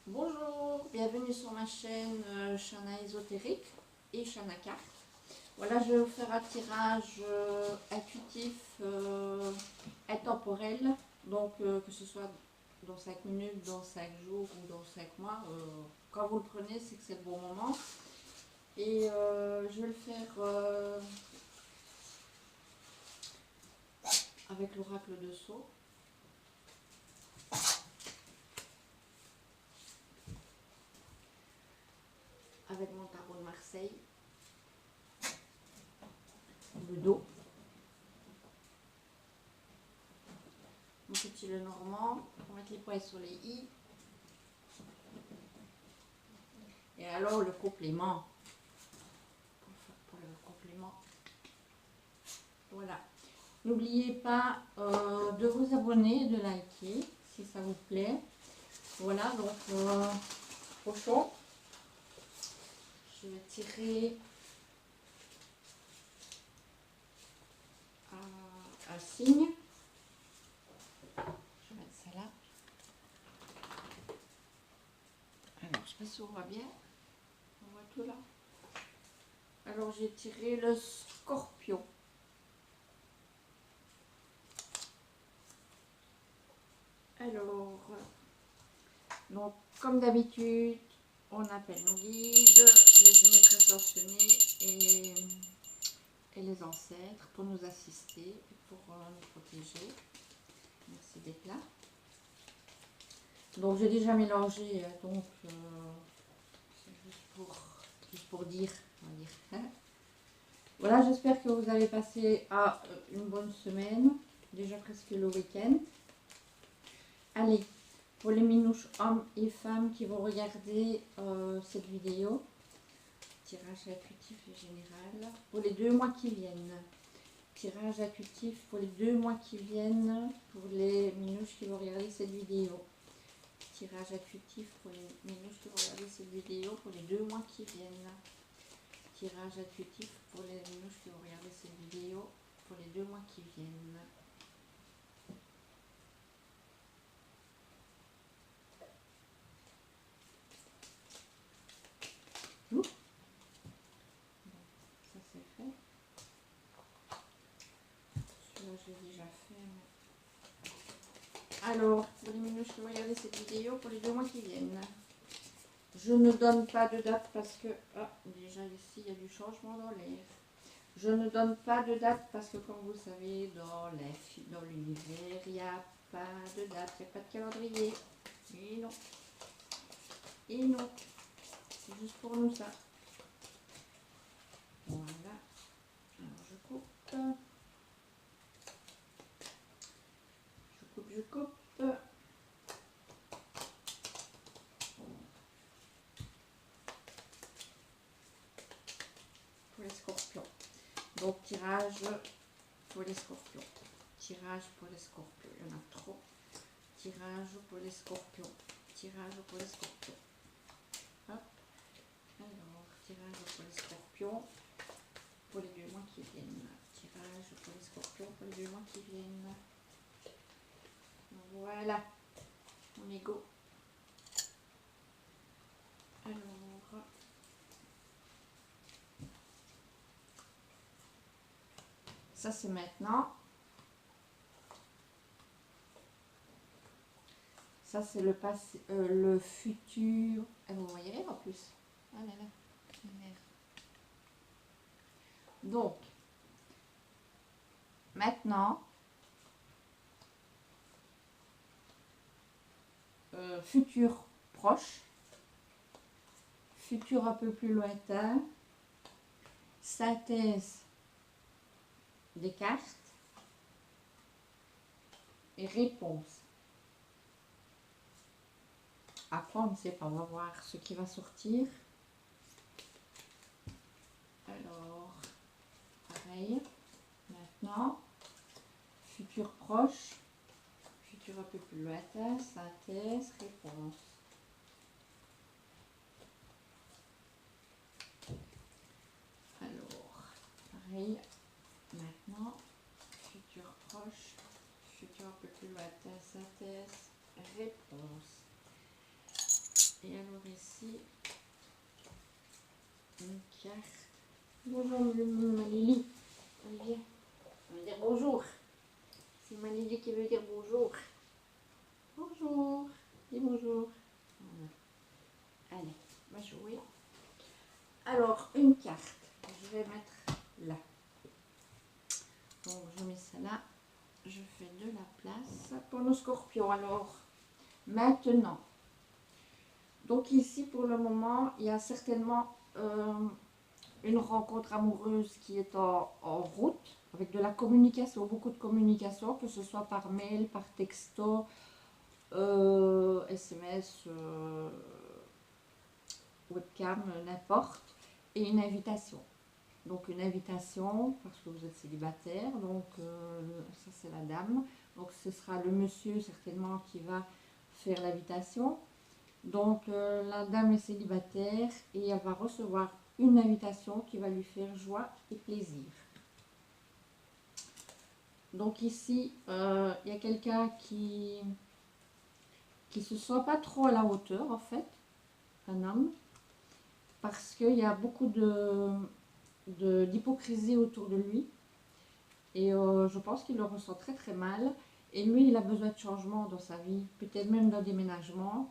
Bonjour, bienvenue sur ma chaîne Chana ésotérique et Chana carte. Voilà, je vais vous faire un tirage intuitif intemporel, donc que ce soit dans 5 minutes, dans 5 jours ou dans 5 mois. Quand vous le prenez, c'est que c'est le bon moment. Et je vais le faire avec l'oracle de Sceaux. Avec mon tarot de Marseille, le dos, mon petit Lenormand, pour mettre les points sur les i, et alors le complément, pour le complément, voilà. N'oubliez pas de vous abonner et de liker si ça vous plaît. Voilà, donc cochon, je vais tirer un signe. Je vais mettre ça là. Alors, je sais pas si on voit bien. On voit tout là. Alors, j'ai tiré le scorpion. Alors, donc, comme d'habitude, on appelle nos guides, les maîtresses ascensionnées et les ancêtres pour nous assister et pour nous protéger. Merci d'être là. Donc j'ai déjà mélangé, donc c'est juste pour dire, on va dire. Hein. Voilà, j'espère que vous avez passé une bonne semaine, déjà presque le week-end. Allez, pour les minouches hommes et femmes qui vont regarder cette vidéo, tirage intuitif et général pour les 2 mois qui viennent. Tirage intuitif pour les 2 mois qui viennent pour les minouches qui vont regarder cette vidéo. Tirage intuitif pour les minouches qui vont regarder cette vidéo pour les 2 mois qui viennent. Tirage intuitif pour les minouches qui vont regarder cette vidéo pour les 2 mois qui viennent. Ça c'est fait. Celui-là j'ai déjà fait. Mais... Alors, pour les minouches qui vont regarder cette vidéo pour les 2 mois qui viennent. Je ne donne pas de date parce que... Ah, déjà ici il y a du changement dans l'air. Je ne donne pas de date parce que comme vous savez, dans l'univers, il n'y a pas de date, il n'y a pas de calendrier. Et non. Et non. C'est juste pour nous ça. Voilà. Alors je coupe. Je coupe. Pour les scorpions. Donc tirage pour les scorpions. Tirage pour les scorpions. Il y en a trop. Tirage pour les scorpions. Tirage pour les scorpions. Hop. Alors, tirage pour les scorpions pour les 2 mois qui viennent. Tirage pour les scorpions pour les 2 mois qui viennent. Voilà. On est go. Alors, ça c'est maintenant. Ça c'est le passé, le futur. Ah, vous voyez en plus. Ah là là. Donc, maintenant, futur proche, futur un peu plus lointain, synthèse des cartes et réponse. Après, on ne sait pas, on va voir ce qui va sortir. Alors, pareil, maintenant, futur proche, futur un peu plus lointain, synthèse, réponse. Alors, pareil, maintenant, futur proche, futur un peu plus lointain, synthèse, réponse. alors ici, une carte. Bonjour ma Lily. Allez, on va dire bonjour. C'est ma Lily qui veut dire bonjour. Bonjour. Dis bonjour. Voilà. Allez, on va jouer. Alors, une carte. Je vais mettre là. Donc, je mets ça là. Je fais de la place pour nos scorpions. Alors, maintenant, donc ici pour le moment, il y a certainement une rencontre amoureuse qui est en route, avec de la communication, beaucoup de communication, que ce soit par mail, par texto, SMS, webcam, n'importe, et une invitation. Donc une invitation, parce que vous êtes célibataire, donc ça c'est la dame. Donc ce sera le monsieur certainement qui va faire l'invitation. Donc la dame est célibataire et elle va recevoir une invitation qui va lui faire joie et plaisir. Donc ici, il y a quelqu'un qui se sent pas trop à la hauteur en fait, un homme, parce qu'il y a beaucoup d'hypocrisie autour de lui. Et je pense qu'il le ressent très très mal. Et lui, il a besoin de changement dans sa vie, peut-être même d'un déménagement.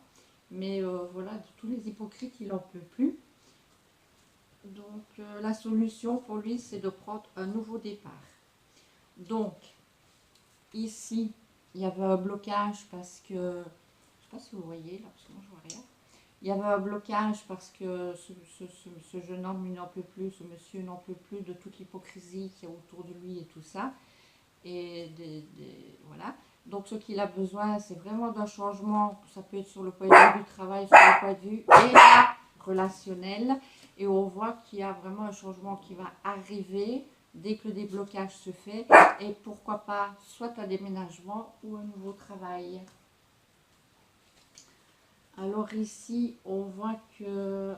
Mais voilà, de tous les hypocrites, il n'en peut plus. Donc la solution pour lui, c'est de prendre un nouveau départ. Donc, ici, il y avait un blocage parce que, je ne sais pas si vous voyez là, parce que moi je vois rien. Il y avait un blocage parce que ce jeune homme, il n'en peut plus, ce monsieur n'en peut plus de toute l'hypocrisie qu'il y a autour de lui et tout ça. Et voilà. Donc ce qu'il a besoin, c'est vraiment d'un changement. Ça peut être sur le point de vue du travail, sur le point de vue et relationnel. Et on voit qu'il y a vraiment un changement qui va arriver dès que le déblocage se fait. Et pourquoi pas, soit un déménagement ou un nouveau travail. Alors ici, on voit que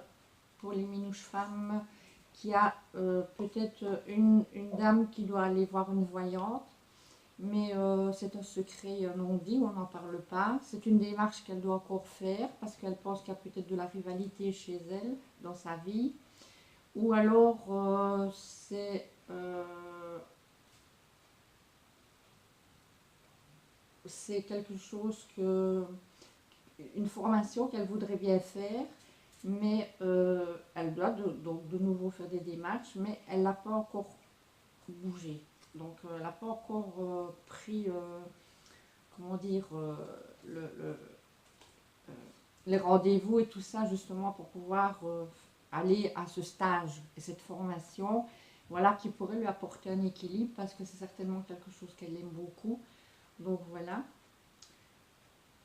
pour les minouches femmes, qu'il y a peut-être une dame qui doit aller voir une voyante. Mais c'est un secret non dit, on n'en parle pas. C'est une démarche qu'elle doit encore faire parce qu'elle pense qu'il y a peut-être de la rivalité chez elle, dans sa vie. Ou alors c'est quelque chose une formation qu'elle voudrait bien faire, mais elle doit donc de nouveau faire des démarches, mais elle n'a pas encore bougé. Donc elle n'a pas encore pris, comment dire, les rendez-vous et tout ça, justement, pour pouvoir aller à ce stage et cette formation, voilà, qui pourrait lui apporter un équilibre, parce que c'est certainement quelque chose qu'elle aime beaucoup. Donc voilà.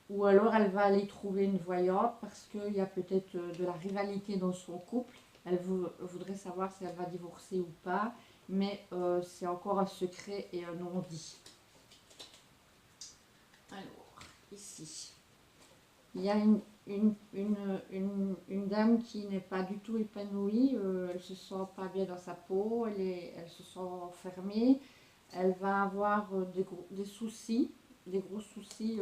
Ou alors elle va aller trouver une voyante parce qu'il y a peut-être de la rivalité dans son couple. Elle voudrait savoir si elle va divorcer ou pas, mais c'est encore un secret et un non-dit. Alors, ici, il y a une dame qui n'est pas du tout épanouie, elle se sent pas bien dans sa peau, elle se sent enfermée, elle va avoir des soucis, des gros soucis,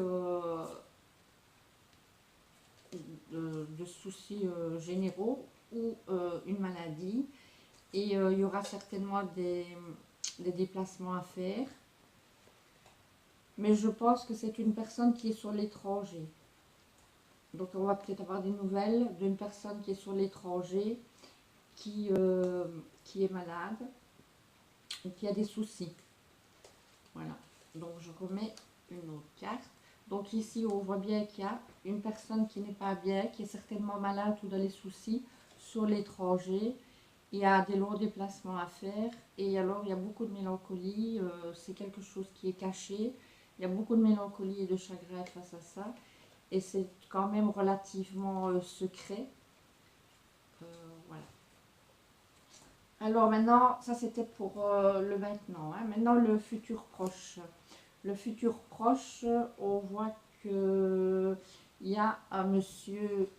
de soucis généraux ou une maladie, et il y aura certainement des déplacements à faire. Mais je pense que c'est une personne qui est sur l'étranger. Donc on va peut-être avoir des nouvelles d'une personne qui est sur l'étranger, qui est malade, et qui a des soucis. Voilà. Donc je remets une autre carte. Donc ici on voit bien qu'il y a une personne qui n'est pas bien, qui est certainement malade ou dans les soucis sur l'étranger. Il y a des longs déplacements à faire et alors il y a beaucoup de mélancolie, c'est quelque chose qui est caché. Il y a beaucoup de mélancolie et de chagrin face à ça. Et c'est quand même relativement secret. Voilà. Alors maintenant, ça c'était pour le maintenant. Hein. Maintenant le futur proche. Le futur proche, on voit que il y a un monsieur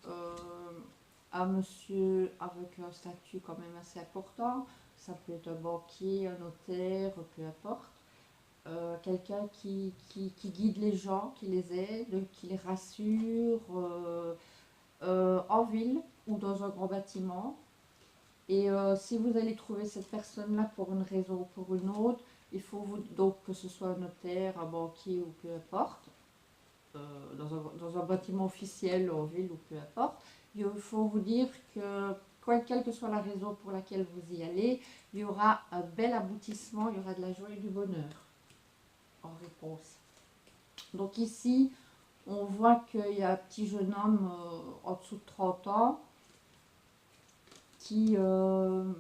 avec un statut quand même assez important. Ça peut être un banquier, un notaire, peu importe. Quelqu'un qui guide les gens, qui les aide, qui les rassure, en ville ou dans un grand bâtiment. Et si vous allez trouver cette personne-là pour une raison ou pour une autre, il faut donc que ce soit un notaire, un banquier ou peu importe, dans un bâtiment officiel en ville ou peu importe, il faut vous dire que quelle que soit la raison pour laquelle vous y allez, il y aura un bel aboutissement, il y aura de la joie et du bonheur en réponse. Donc ici, on voit qu'il y a un petit jeune homme en dessous de 30 ans qui aime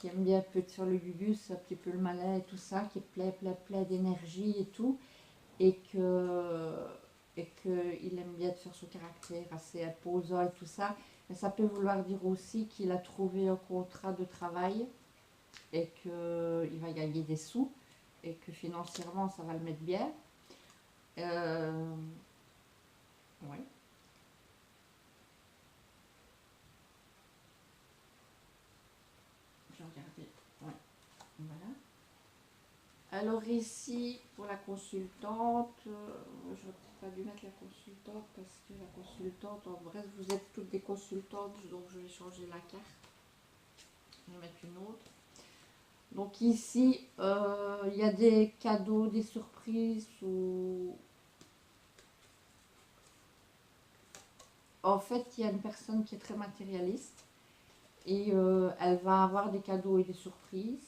bien un peu sur le gugus, un petit peu le malin et tout ça, qui est plein d'énergie et tout, et qu'il aime bien faire son caractère assez imposant et tout ça. Mais ça peut vouloir dire aussi qu'il a trouvé un contrat de travail et qu'il va gagner des sous et que financièrement ça va le mettre bien. Ouais. Je vais regarder. Ouais. Voilà. Alors ici, pour la consultante, je n'aurais peut-être pas dû mettre la consultante parce que la consultante, en bref, vous êtes toutes des consultantes, donc je vais changer la carte. Je vais mettre une autre. Donc ici, il y a des cadeaux, des surprises ou... En fait, il y a une personne qui est très matérialiste et elle va avoir des cadeaux et des surprises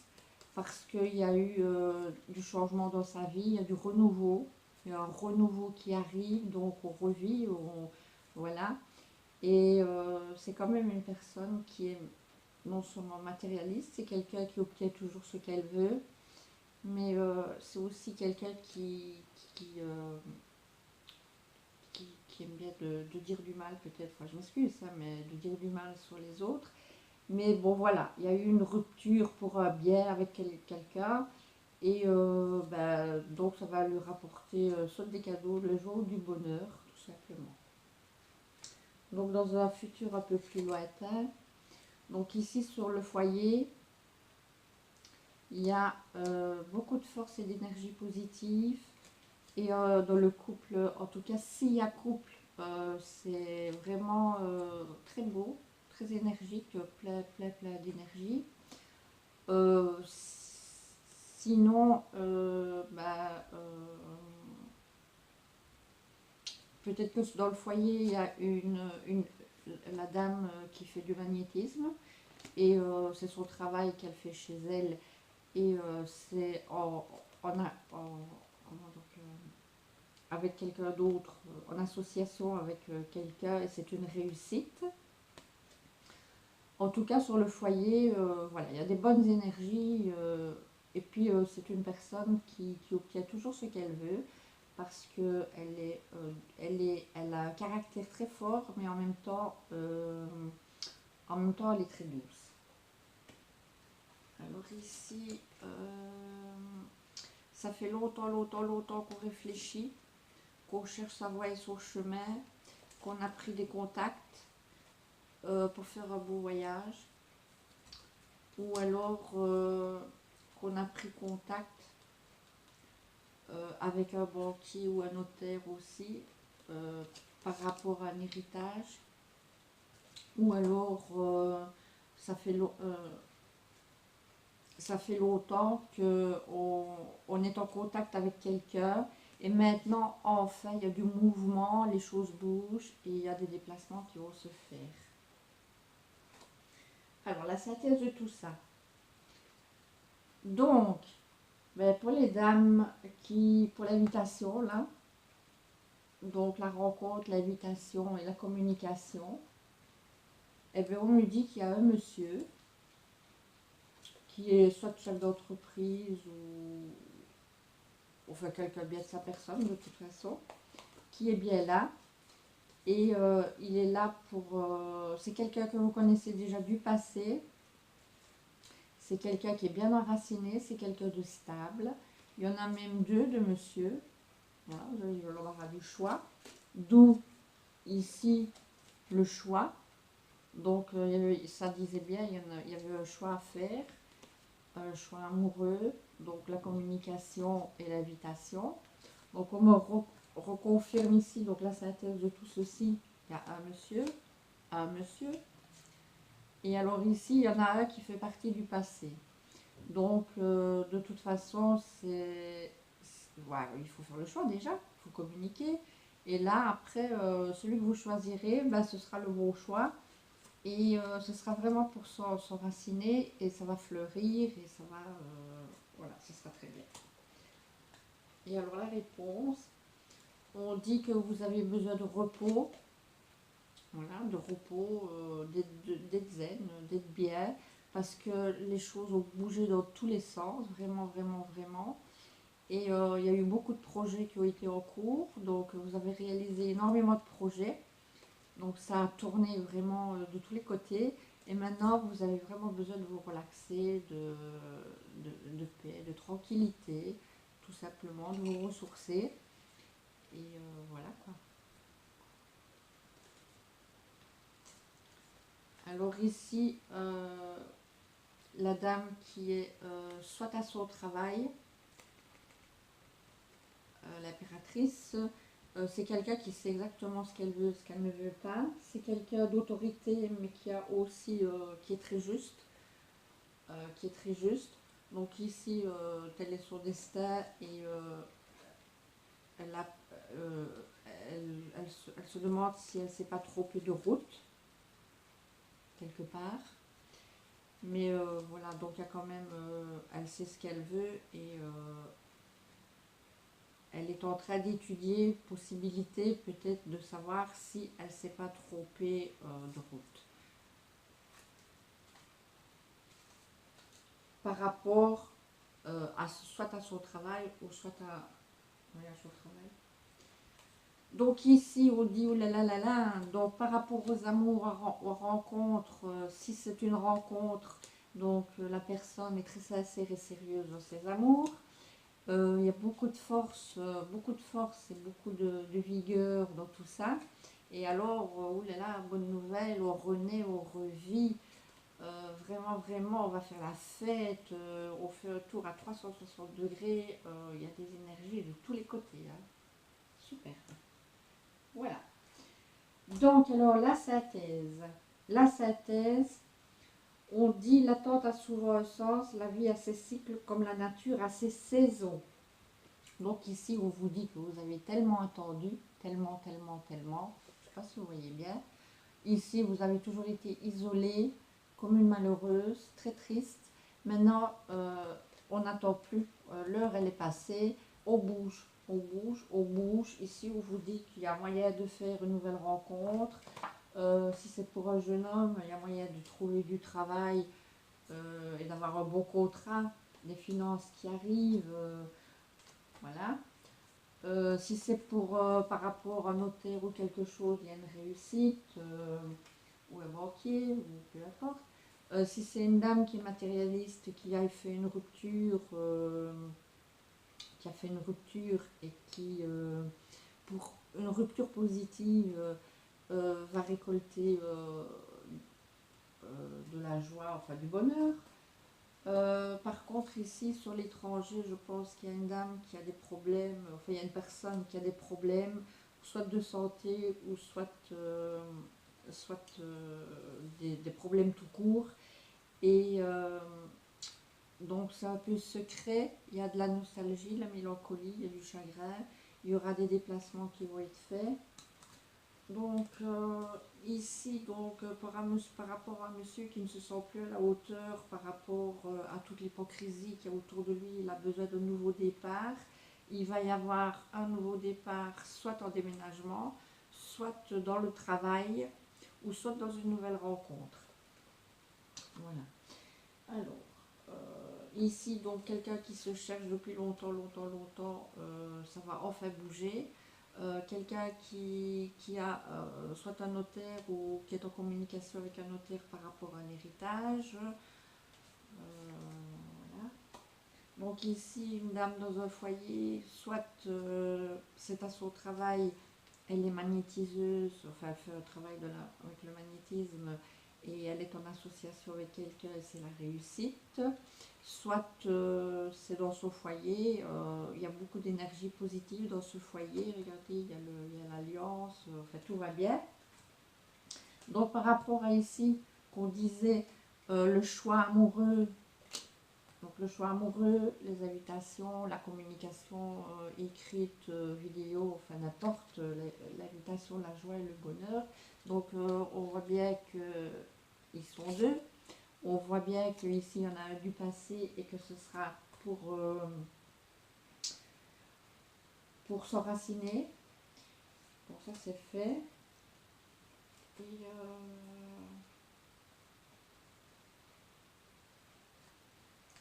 parce qu'il y a eu du changement dans sa vie, il y a du renouveau, il y a un renouveau qui arrive, donc on revit, voilà. Et c'est quand même une personne qui est non seulement matérialiste, c'est quelqu'un qui obtient toujours ce qu'elle veut, mais c'est aussi quelqu'un qui aime bien de dire du mal peut-être, enfin je m'excuse, ça, mais de dire du mal sur les autres. Mais bon voilà, il y a eu une rupture pour un bien avec quelqu'un et donc ça va lui rapporter soit des cadeaux, le jour du bonheur, tout simplement. Donc dans un futur un peu plus lointain, donc ici sur le foyer, il y a beaucoup de force et d'énergie positive. Et dans le couple, en tout cas s'il y a couple, c'est vraiment très beau, très énergique, plein d'énergie. Sinon, peut-être que dans le foyer, il y a la dame qui fait du magnétisme et c'est son travail qu'elle fait chez elle et c'est avec quelqu'un d'autre, en association avec quelqu'un et c'est une réussite. En tout cas, sur le foyer, voilà, il y a des bonnes énergies. Et puis, c'est une personne qui obtient toujours ce qu'elle veut parce qu'elle elle a un caractère très fort, mais en même temps, elle est très douce. Alors ici, ça fait longtemps qu'on réfléchit, qu'on cherche sa voie et son chemin, qu'on a pris des contacts pour faire un beau voyage. Ou alors qu'on a pris contact avec un banquier ou un notaire aussi par rapport à un héritage. Ou alors ça fait longtemps qu'on est en contact avec quelqu'un et maintenant enfin il y a du mouvement, les choses bougent et il y a des déplacements qui vont se faire. Alors la synthèse de tout ça. Donc, pour les dames pour l'invitation, là, donc la rencontre, l'invitation et la communication, on me dit qu'il y a un monsieur qui est soit chef d'entreprise ou enfin quelqu'un bien de sa personne de toute façon, qui est bien là. Et il est là pour... c'est quelqu'un que vous connaissez déjà du passé. C'est quelqu'un qui est bien enraciné, c'est quelqu'un de stable. Il y en a même deux de monsieur. Voilà, on aura du choix. D'où ici le choix. Donc ça disait bien, il y avait un choix à faire. Un choix amoureux, donc la communication et l'invitation. Donc on me reconfirme ici, donc la synthèse de tout ceci, il y a un monsieur, à un monsieur. Et alors ici, il y en a un qui fait partie du passé. Donc, de toute façon, voilà, il faut faire le choix déjà, il faut communiquer. Et là, après, celui que vous choisirez, ben, ce sera le bon choix. Et ce sera vraiment pour s'enraciner et ça va fleurir et ça va... voilà, ce sera très bien. Et alors la réponse, on dit que vous avez besoin de repos. Voilà, de repos, d'être zen, d'être bien. Parce que les choses ont bougé dans tous les sens, vraiment, vraiment, vraiment. Et il y a eu beaucoup de projets qui ont été en cours. Donc vous avez réalisé énormément de projets. Donc ça a tourné vraiment de tous les côtés. Et maintenant, vous avez vraiment besoin de vous relaxer, de paix, de tranquillité, tout simplement, de vous ressourcer. Et voilà quoi. Alors ici, la dame qui est soit à son travail, l'impératrice, c'est quelqu'un qui sait exactement ce qu'elle veut, ce qu'elle ne veut pas. C'est quelqu'un d'autorité, mais qui a aussi, qui est très juste, qui est très juste. Donc ici, tel est son destin et elle, a, euh, elle se demande si elle ne s'est pas trompée de route quelque part. Mais voilà, donc il y a quand même, elle sait ce qu'elle veut et elle est en train d'étudier possibilité peut-être de savoir si elle ne s'est pas trompée de route. Par rapport soit à son travail ou soit à, oui, à son travail. Donc ici on dit oh là là là là, donc par rapport aux amours, aux rencontres, si c'est une rencontre, donc la personne est très sincère et sérieuse dans ses amours. Il y a beaucoup de force et beaucoup de vigueur dans tout ça. Et alors, oh là là, bonne nouvelle, on renaît, on revit. Vraiment, vraiment, on va faire la fête. On fait un tour à 360 degrés. Il y a des énergies de tous les côtés. Hein. Super. Voilà. Donc, alors, la synthèse. La synthèse, on dit l'attente a souvent un sens, la vie a ses cycles comme la nature a ses saisons. Donc ici, on vous dit que vous avez tellement attendu, tellement, tellement, tellement, je ne sais pas si vous voyez bien. Ici, vous avez toujours été isolée, comme une malheureuse, très triste. Maintenant, on n'attend plus, l'heure elle est passée, on bouge, on bouge, on bouge. Ici, on vous dit qu'il y a moyen de faire une nouvelle rencontre. Si c'est pour un jeune homme, il y a moyen de trouver du travail et d'avoir un bon contrat, des finances qui arrivent. Voilà. Si c'est pour par rapport à un notaire ou quelque chose, il y a une réussite, ou un banquier, ou peu importe. Si c'est une dame qui est matérialiste, qui a fait une rupture, et qui, pour une rupture positive, va récolter de la joie, enfin du bonheur. Par contre, ici, sur l'étranger, je pense qu'il y a une dame qui a des problèmes, enfin, il y a une personne qui a des problèmes, soit de santé ou des problèmes tout court. Et donc, c'est un peu secret. Il y a de la nostalgie, de la mélancolie, il y a du chagrin. Il y aura des déplacements qui vont être faits. Donc ici, donc, par rapport à un monsieur qui ne se sent plus à la hauteur par rapport à toute l'hypocrisie qu'il y a autour de lui, il a besoin de nouveau départ. Il va y avoir un nouveau départ, soit en déménagement, soit dans le travail, ou soit dans une nouvelle rencontre. Voilà. Alors, ici, donc, quelqu'un qui se cherche depuis longtemps, longtemps, longtemps, ça va enfin bouger. Quelqu'un qui a soit un notaire ou qui est en communication avec un notaire par rapport à un héritage. Voilà. Donc ici, une dame dans un foyer, soit c'est à son travail, elle est magnétiseuse, enfin elle fait un travail avec le magnétisme et elle est en association avec quelqu'un et c'est la réussite. Soit c'est dans son foyer, il y a beaucoup d'énergie positive dans ce foyer, regardez, il y a l'alliance, enfin tout va bien. Donc par rapport à ici, qu'on disait le choix amoureux, donc le choix amoureux, les invitations, la communication écrite, vidéo, enfin n'importe, l'invitation, la joie et le bonheur. Donc on voit bien qu'ils sont deux. On voit bien qu'ici il y en a un du passé et que ce sera pour s'enraciner. Bon, ça c'est fait. Et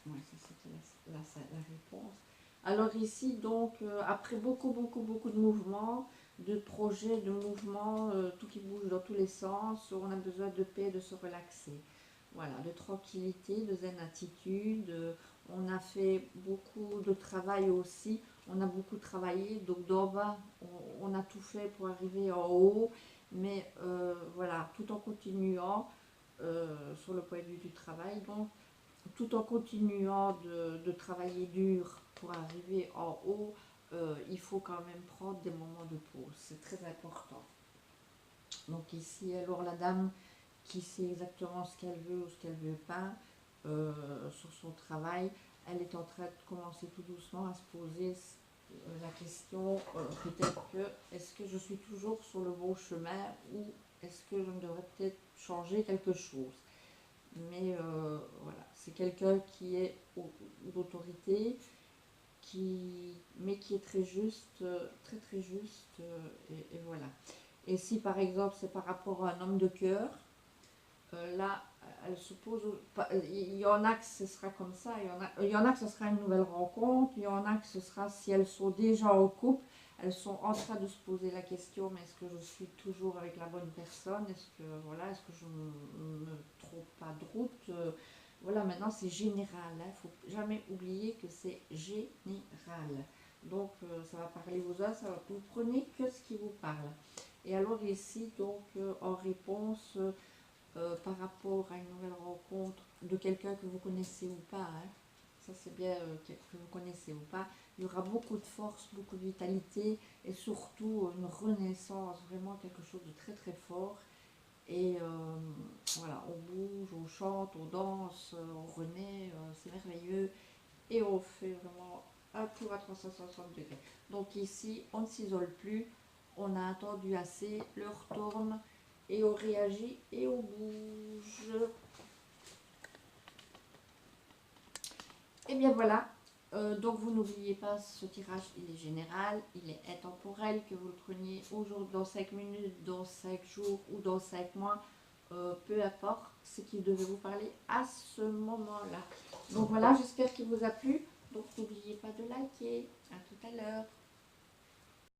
ouais, ça c'était la réponse. Alors ici, donc, après beaucoup de mouvements, de projets, de mouvements, tout qui bouge dans tous les sens, on a besoin de paix, de se relaxer. Voilà, de tranquillité, de zen attitude. On a fait beaucoup de travail aussi. On a beaucoup travaillé. Donc d'en bas, on a tout fait pour arriver en haut. Mais voilà, tout en continuant sur le point de vue du travail. Donc, tout en continuant de travailler dur pour arriver en haut, il faut quand même prendre des moments de pause. C'est très important. Donc ici, alors la dame qui sait exactement ce qu'elle veut ou ce qu'elle ne veut pas sur son travail, elle est en train de commencer tout doucement à se poser la question, peut-être que, est-ce que je suis toujours sur le bon chemin ou est-ce que je devrais peut-être changer quelque chose. Mais voilà, c'est quelqu'un qui est d'autorité, mais qui est très juste, très juste, et voilà. Et si par exemple c'est par rapport à un homme de cœur, là elle se pose, il y en a que ce sera comme ça, il y en a que ce sera une nouvelle rencontre, il y en a que ce sera, si elles sont déjà en couple, elles sont en train de se poser la question, mais est-ce que je suis toujours avec la bonne personne, est-ce que voilà, est-ce que je ne me trompe pas de route, voilà, maintenant c'est général, il ne faut jamais oublier que c'est général. Donc ça va parler aux uns, vous prenez que ce qui vous parle. Et alors ici, donc en réponse par rapport à une nouvelle rencontre de quelqu'un que vous connaissez ou pas, hein, ça c'est bien que vous connaissez ou pas, il y aura beaucoup de force, beaucoup de vitalité et surtout une renaissance, vraiment quelque chose de très très fort. Et voilà, on bouge, on chante, on danse, on renaît, c'est merveilleux. Et on fait vraiment un tour à 360 degrés. Donc ici, on ne s'isole plus, on a attendu assez, l'heure tourne, et on réagit et on bouge. Et bien voilà, donc vous n'oubliez pas, ce tirage il est général, il est intemporel, que vous le preniez aujourd'hui, dans 5 minutes, dans 5 jours ou dans 5 mois, peu importe ce qui devait vous parler à ce moment-là. Donc voilà, j'espère qu'il vous a plu. Donc n'oubliez pas de liker. À tout à l'heure.